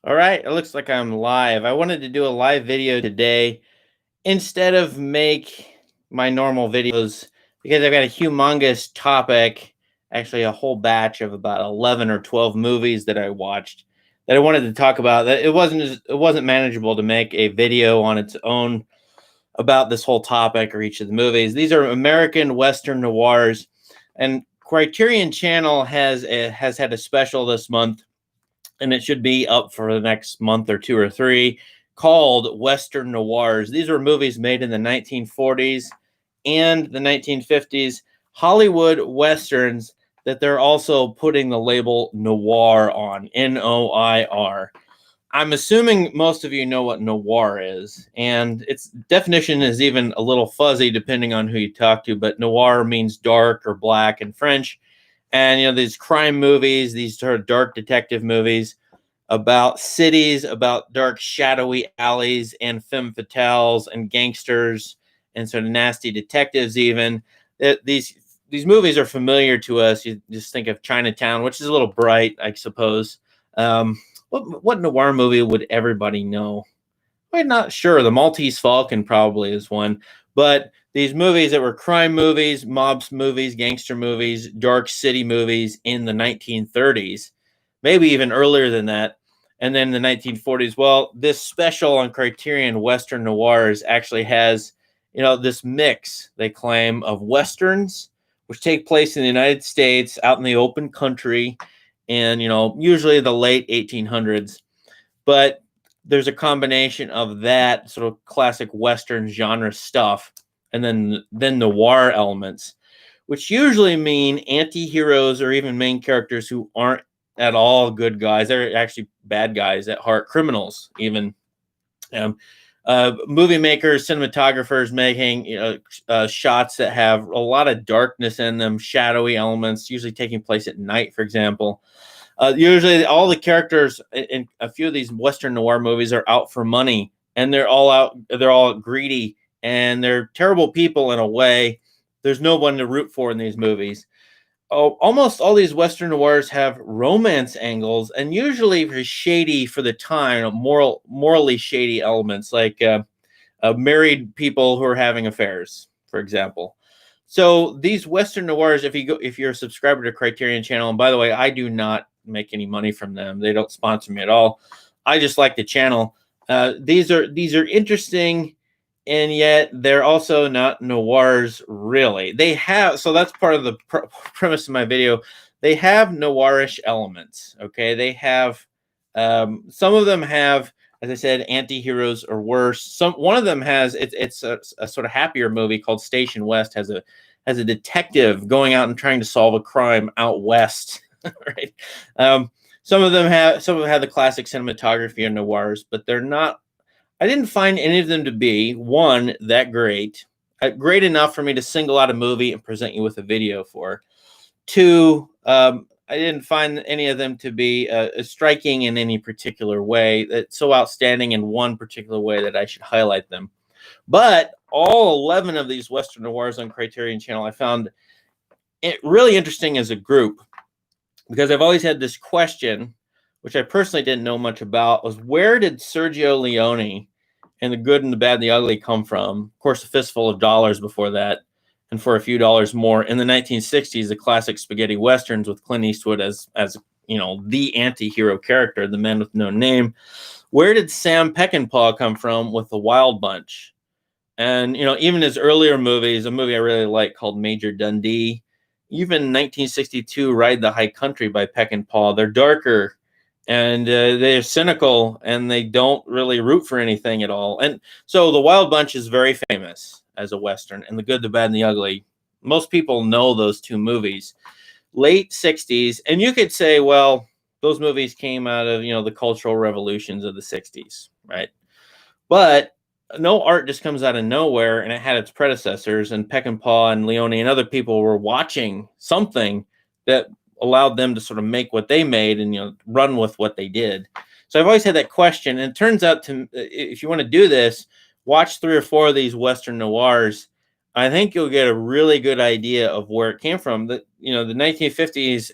All right, it looks like I'm live. I wanted to do a live video today instead of make my normal videos because I've got a humongous topic, actually a whole batch of about 11 or 12 movies that I watched that I wanted to talk about. That it wasn't manageable to make a video on its own about this whole topic or each of the movies. These are American Western noirs, and Criterion Channel has had a special this month, and it should be up for the next month or two or three, called Western Noirs. These were movies made in the 1940s and the 1950s, Hollywood Westerns that they're also putting the label noir on, Noir. I'm assuming most of you know what noir is, and its definition is even a little fuzzy depending on who you talk to, but noir means dark or black in French. And these crime movies, these sort of dark detective movies about cities, about dark shadowy alleys and femme fatales and gangsters and sort of nasty detectives. Even these movies are familiar to us. You just think of Chinatown, which is a little bright, I suppose. What noir movie would everybody know? I'm not sure. The Maltese Falcon probably is one, but these movies that were crime movies, mobs movies, gangster movies, dark city movies in the 1930s, maybe even earlier than that, and then the 1940s. Well, this special on Criterion Western Noirs actually has, this mix, they claim, of westerns which take place in the United States, out in the open country, and usually the late 1800s, but there's a combination of that sort of classic Western genre stuff, and then noir elements, which usually mean anti-heroes or even main characters who aren't at all good guys. They're actually bad guys at heart, criminals even. Movie makers, cinematographers making shots that have a lot of darkness in them, shadowy elements, usually taking place at night, for example. Usually, all the characters in a few of these Western noir movies are out for money, and they're all out. They're all greedy, and they're terrible people in a way. There's no one to root for in these movies. Oh, almost all these Western noirs have romance angles, and usually shady for the time, morally shady elements, like married people who are having affairs, for example. So these Western noirs, if you're a subscriber to Criterion Channel, and by the way, I do not make any money from them. They don't sponsor me at all. I just like the channel. These are interesting, and yet they're also not noirs really. They have, so that's part of the premise of my video. They have noirish elements. Okay, they have some of them have, as I said, anti-heroes or worse. One of them has it's a sort of happier movie called Station West, has a detective going out and trying to solve a crime out west. Right. Some of them have the classic cinematography or noirs, but they're not. I didn't find any of them to be, one, that great, great enough for me to single out a movie and present you with a video for. Two, I didn't find any of them to be striking in any particular way, that's so outstanding in one particular way that I should highlight them. But all 11 of these Western noirs on Criterion Channel I found it really interesting as a group, because I've always had this question, which I personally didn't know much about, was where did Sergio Leone and The Good and the Bad and the Ugly come from? Of course, A Fistful of Dollars before that, and For a Few Dollars More. In the 1960s, the classic spaghetti westerns with Clint Eastwood as the anti-hero character, the man with no name. Where did Sam Peckinpah come from with The Wild Bunch? And even his earlier movies, a movie I really like called Major Dundee, even 1962 Ride the High Country by Peckinpah, they're darker, and they're cynical, and they don't really root for anything at all. And so The Wild Bunch is very famous as a Western, and The Good, the Bad, and the Ugly, most people know those two movies. Late 60s, and you could say, well, those movies came out of, the cultural revolutions of the 60s, right? But no art just comes out of nowhere, and it had its predecessors, and Peckinpah and Leone and other people were watching something that allowed them to sort of make what they made and run with what they did. So I've always had that question, and it turns out, if you want to do this, watch 3 or 4 of these Western noirs. I think you'll get a really good idea of where it came from. The 1950s,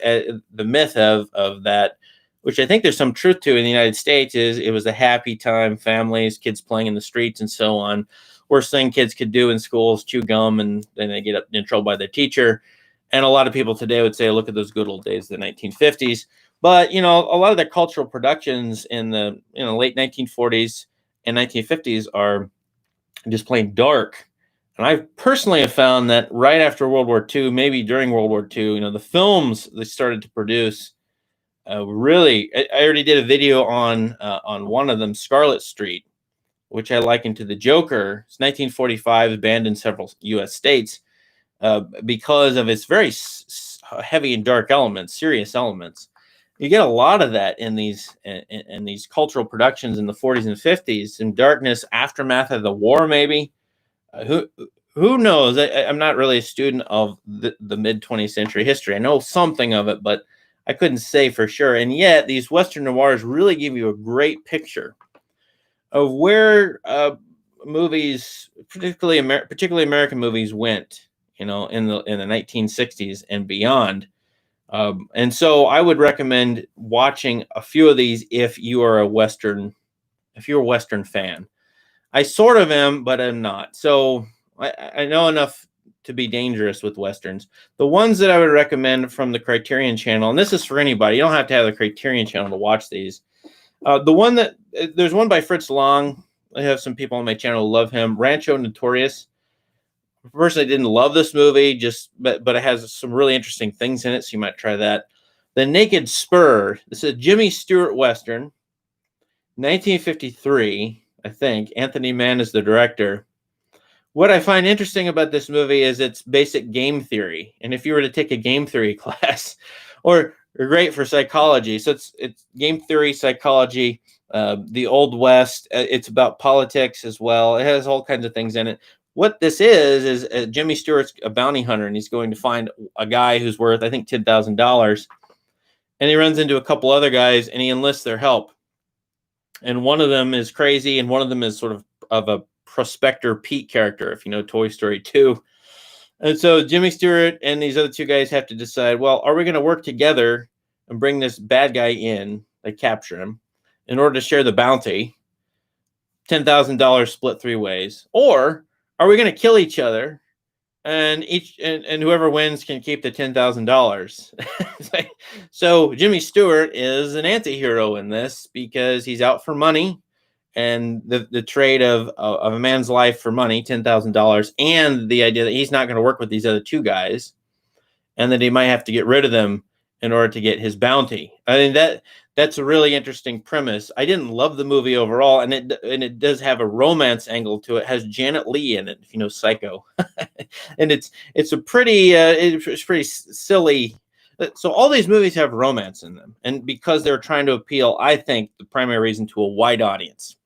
the myth of that which I think there's some truth to in the United States, is it was a happy time, families, kids playing in the streets and so on. Worst thing kids could do in school is chew gum, and then they get up in trouble by their teacher. And a lot of people today would say, look at those good old days, the 1950s. But, a lot of the cultural productions in the late 1940s and 1950s are just plain dark. And I personally have found that right after World War II, maybe during World War II, the films they started to produce really. I already did a video on one of them, Scarlet Street, which I liken to the Joker. It's 1945, banned in several U.S. states because of its very heavy and dark elements, serious elements. You get a lot of that in these cultural productions in the 40s and 50s. Some darkness, aftermath of the war, maybe. Who knows? I'm not really a student of the mid 20th century history. I know something of it, but I couldn't say for sure. And yet, these Western noirs really give you a great picture of where movies, particularly American movies, went. In the 1960s and beyond. And so I would recommend watching a few of these if you're a Western fan. I sort of am, but I'm not. So I know enough to be dangerous with Westerns. The ones that I would recommend from the Criterion Channel, and this is for anybody, you don't have to have the Criterion Channel to watch these. There's one by Fritz Lang. I have some people on my channel who love him. Rancho Notorious. Personally, didn't love this movie, but it has some really interesting things in it, so you might try that. The Naked Spur. This is a Jimmy Stewart Western, 1953, I think. Anthony Mann is the director. What I find interesting about this movie is its basic game theory. And if you were to take a game theory class, or great for psychology, so it's game theory, psychology, the Old West. It's about politics as well. It has all kinds of things in it. What this is Jimmy Stewart's a bounty hunter, and he's going to find a guy who's worth, I think, $10,000. And he runs into a couple other guys, and he enlists their help. And one of them is crazy, and one of them is sort of a Prospector Pete character, if you know Toy Story 2. And so Jimmy Stewart and these other two guys have to decide, well, are we going to work together and bring this bad guy in, they capture him, in order to share the bounty, $10,000 split three ways, or are we going to kill each other, and whoever wins can keep the $10,000? So Jimmy Stewart is an anti-hero in this because he's out for money, and the trade of a man's life for money, $10,000, and the idea that he's not going to work with these other two guys, and that he might have to get rid of them in order to get his bounty. I mean, that's a really interesting premise. I didn't love the movie overall, and it does have a romance angle to it. It has Janet Leigh in it, if you know Psycho, and it's a pretty it's pretty silly. So all these movies have romance in them, and because they're trying to appeal, I think, the primary reason, to a wide audience,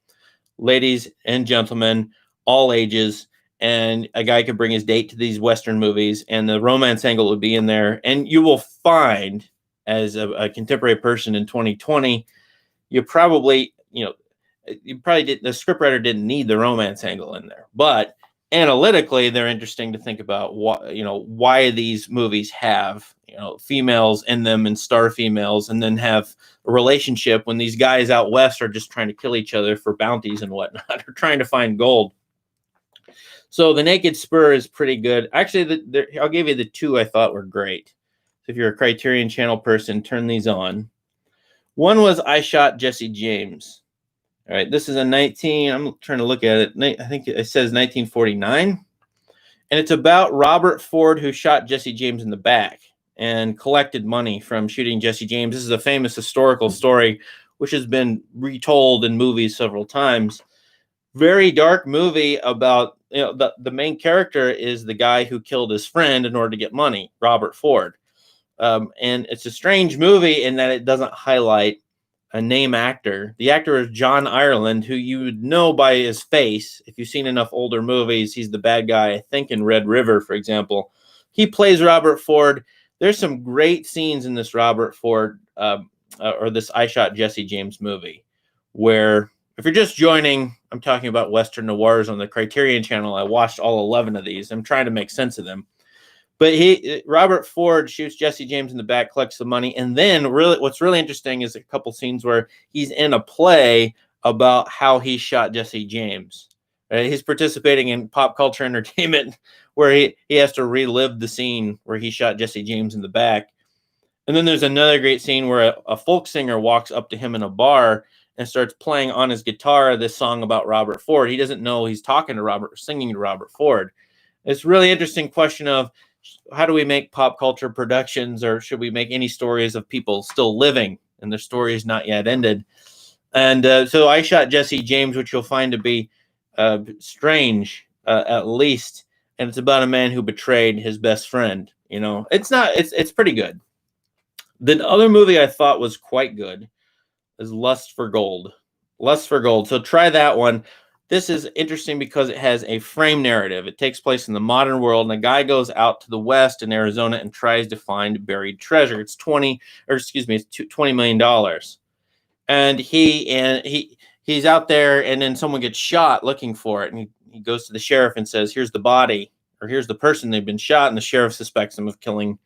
ladies and gentlemen, all ages. And a guy could bring his date to these Western movies, and the romance angle would be in there. And you will find, as a contemporary person in 2020, the scriptwriter didn't need the romance angle in there. But analytically, they're interesting to think about why these movies have females in them and star females, and then have a relationship when these guys out west are just trying to kill each other for bounties and whatnot, or trying to find gold. So the Naked Spur is pretty good. Actually, I'll give you the two I thought were great. So if you're a Criterion Channel person, turn these on. One was I Shot Jesse James. All right, this is I'm trying to look at it. I think it says 1949. And it's about Robert Ford, who shot Jesse James in the back and collected money from shooting Jesse James. This is a famous historical story, which has been retold in movies several times. Very dark movie about, the main character is the guy who killed his friend in order to get money, Robert Ford. And it's a strange movie in that it doesn't highlight a name actor. The actor is John Ireland, who you would know by his face. If you've seen enough older movies, he's the bad guy, I think, in Red River, for example. He plays Robert Ford. There's some great scenes in this Robert Ford, or this I Shot Jesse James movie, where, if you're just joining, I'm talking about Western Noirs on the Criterion Channel. I watched all 11 of these. I'm trying to make sense of them. But Robert Ford shoots Jesse James in the back, collects the money, and then what's really interesting is a couple scenes where he's in a play about how he shot Jesse James. Right? He's participating in pop culture entertainment where he has to relive the scene where he shot Jesse James in the back. And then there's another great scene where a folk singer walks up to him in a bar and starts playing on his guitar this song about Robert Ford. He doesn't know he's talking to Robert, singing to Robert Ford. It's really interesting question of how do we make pop culture productions, or should we make any stories of people still living and their story is not yet ended? And so I shot Jesse James, which you'll find to be strange, at least. And it's about a man who betrayed his best friend. You know, it's pretty good. The other movie I thought was quite good is Lust for Gold. Lust for Gold. So try that one. This is interesting because it has a frame narrative. It takes place in the modern world, and a guy goes out to the west in Arizona and tries to find buried treasure. It's $20 million. And he's out there, and then someone gets shot looking for it, and he goes to the sheriff and says, "Here's the body, or here's the person. They've been shot," and the sheriff suspects him of killing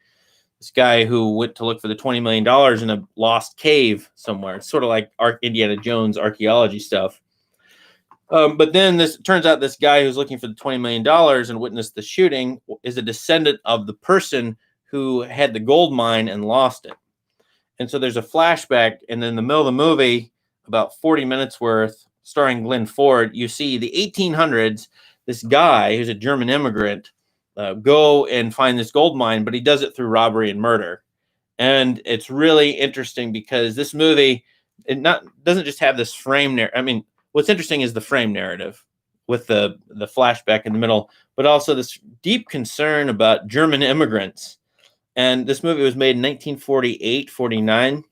this guy who went to look for the $20 million in a lost cave somewhere. It's sort of like Indiana Jones archaeology stuff. But then this turns out this guy who's looking for the $20 million and witnessed the shooting is a descendant of the person who had the gold mine and lost it. And so there's a flashback, and then in the middle of the movie, about 40 minutes worth, starring Glenn Ford, you see the 1800s, this guy who's a German immigrant go and find this gold mine, but he does it through robbery and murder. And it's really interesting because this movie, doesn't just have this frame narrative. I mean, what's interesting is the frame narrative with the flashback in the middle, but also this deep concern about German immigrants. And this movie was made in 1948, 49.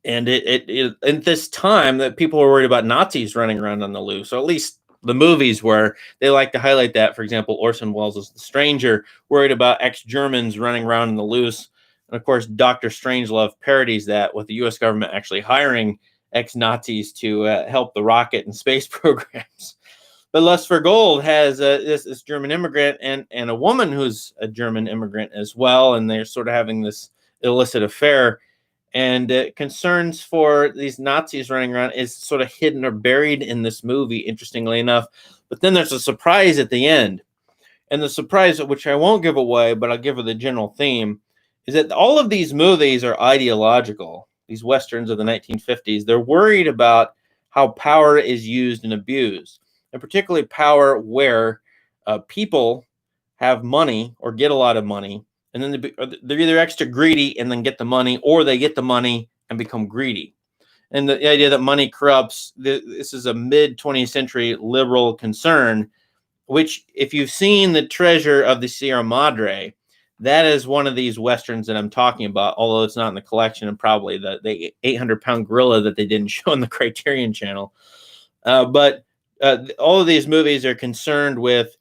And it at this time that people were worried about Nazis running around on the loose, or at least the movies where they like to highlight that. For example, Orson Welles' The Stranger, worried about ex-Germans running around in the loose. And of course, Dr. Strangelove parodies that with the U.S. government actually hiring ex-Nazis to help the rocket and space programs. But Lust for Gold has this German immigrant and a woman who's a German immigrant as well, and they're sort of having this illicit affair. And concerns for these Nazis running around is sort of hidden or buried in this movie, interestingly enough. But then there's a surprise at the end. And the surprise, which I won't give away, but I'll give you the general theme, is that all of these movies are ideological. These Westerns of the 1950s, they're worried about how power is used and abused, and particularly power where people have money or get a lot of money, and then they're either extra greedy and then get the money, or they get the money and become greedy. And the idea that money corrupts, this is a mid-20th century liberal concern, which if you've seen The Treasure of the Sierra Madre, that is one of these Westerns that I'm talking about, although it's not in the collection, and probably the 800-pound gorilla that they didn't show on the Criterion Channel. But all of these movies are concerned with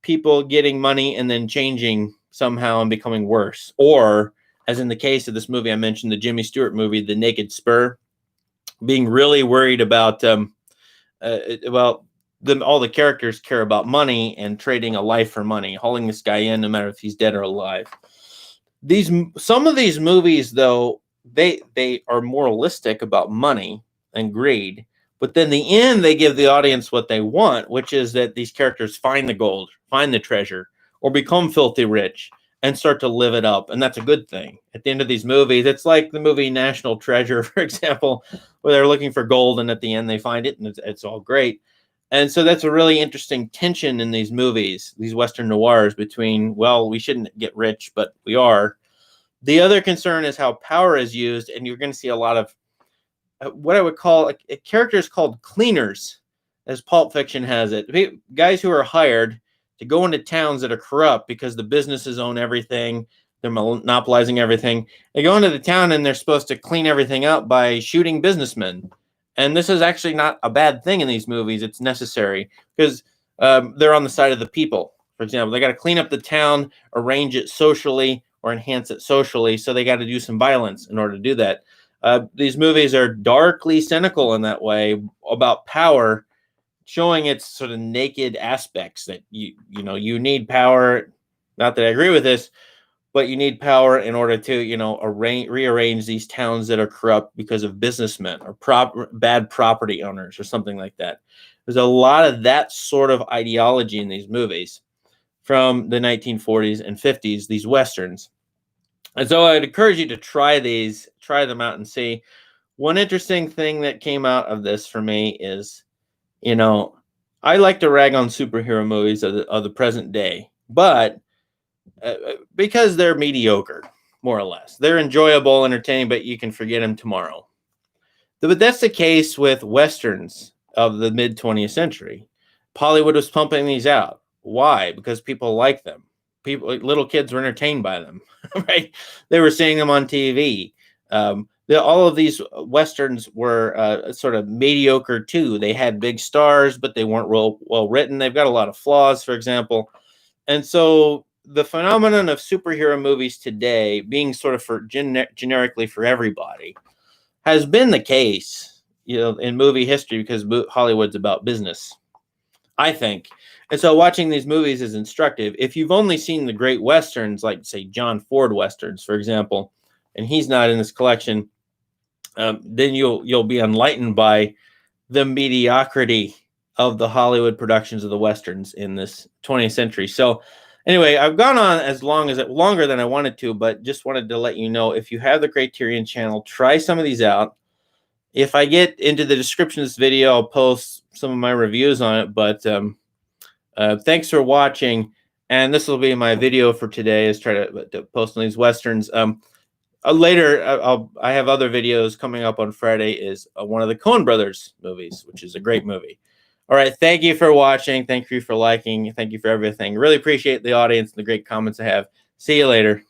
people getting money and then changing somehow and becoming worse. Or, as in the case of this movie I mentioned, the Jimmy Stewart movie, The Naked Spur, being really worried about, all the characters care about money and trading a life for money, hauling this guy in no matter if he's dead or alive. Some of these movies, though, they are moralistic about money and greed, but then in the end, they give the audience what they want, which is that these characters find the gold, find the treasure, or become filthy rich and start to live it up. And that's a good thing. At the end of these movies, it's like the movie National Treasure, for example, where they're looking for gold and at the end they find it, and it's all great. And so that's a really interesting tension in these movies, these Western noirs, between, well, we shouldn't get rich, but we are. The other concern is how power is used, and you're going to see a lot of what I would call characters called cleaners, as Pulp Fiction has it. Guys who are hired to go into towns that are corrupt because the businesses own everything, they're monopolizing everything. They go into the town and they're supposed to clean everything up by shooting businessmen. And this is actually not a bad thing in these movies. It's necessary because they're on the side of the people. For example, they got to clean up the town, arrange it socially, or enhance it socially. So they got to do some violence in order to do that. These movies are darkly cynical in that way about power, showing its sort of naked aspects that you need power. Not that I agree with this, but you need power in order to, rearrange these towns that are corrupt because of businessmen or bad property owners or something like that. There's a lot of that sort of ideology in these movies from the 1940s and 50s, these Westerns. And so I'd encourage you to try them out and see. One interesting thing that came out of this for me is, I like to rag on superhero movies of the present day, but because they're mediocre, more or less. They're enjoyable, entertaining, but you can forget them tomorrow. But that's the case with Westerns of the mid 20th century. Hollywood was pumping these out. Why? Because people like them. Little kids were entertained by them, right? They were seeing them on TV. All of these Westerns were sort of mediocre too. They had big stars, but they weren't real well written. They've got a lot of flaws, for example. And so the phenomenon of superhero movies today being sort of for generically for everybody has been the case, in movie history because Hollywood's about business, I think. And so watching these movies is instructive. If you've only seen the great Westerns, like, say, John Ford Westerns, for example, and he's not in this collection, then you'll be enlightened by the mediocrity of the Hollywood productions of the Westerns in this 20th century. So anyway, I've gone on longer than I wanted to, but just wanted to let you know, if you have the Criterion channel, try some of these out. If I get into the description of this video, I'll post some of my reviews on it, but thanks for watching. And this will be my video for today, is try to post on these Westerns. Later, I have other videos coming up on Friday, is one of the Coen Brothers movies, which is a great movie. All right. Thank you for watching. Thank you for liking. Thank you for everything. Really appreciate the audience and the great comments I have. See you later.